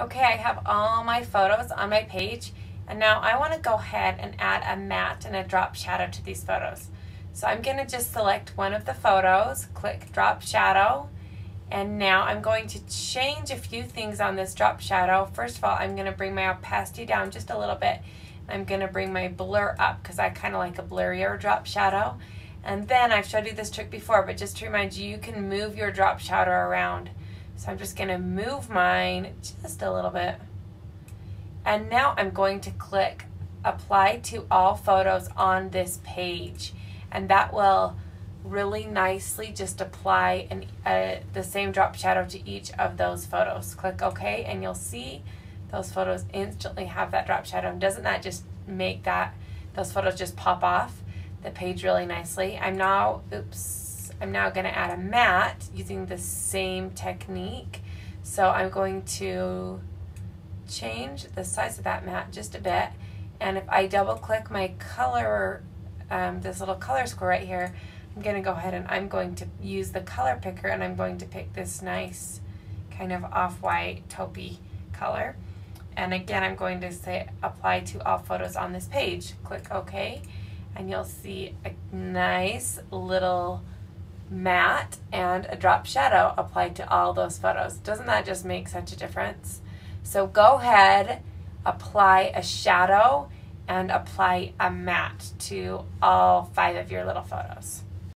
Okay, I have all my photos on my page, and now I want to go ahead and add a matte and a drop shadow to these photos. So I'm going to just select one of the photos, click drop shadow, and now I'm going to change a few things on this drop shadow. First of all, I'm going to bring my opacity down just a little bit. I'm going to bring my blur up because I kind of like a blurrier drop shadow. And then I've showed you this trick before, but just to remind you, you can move your drop shadow around. So I'm just going to move mine just a little bit. And now I'm going to click apply to all photos on this page. And that will really nicely just apply the same drop shadow to each of those photos. Click OK and you'll see those photos instantly have that drop shadow. And doesn't that just make those photos just pop off the page really nicely? I'm now going to add a matte using the same technique. So I'm going to change the size of that matte just a bit. And if I double click my color, this little color square right here, I'm going to go ahead and I'm going to use the color picker and I'm going to pick this nice kind of off-white taupey color. And again, I'm going to say apply to all photos on this page. Click OK and you'll see a nice little matte and a drop shadow applied to all those photos. Doesn't that just make such a difference? So go ahead, apply a shadow and apply a matte to all 5 of your little photos.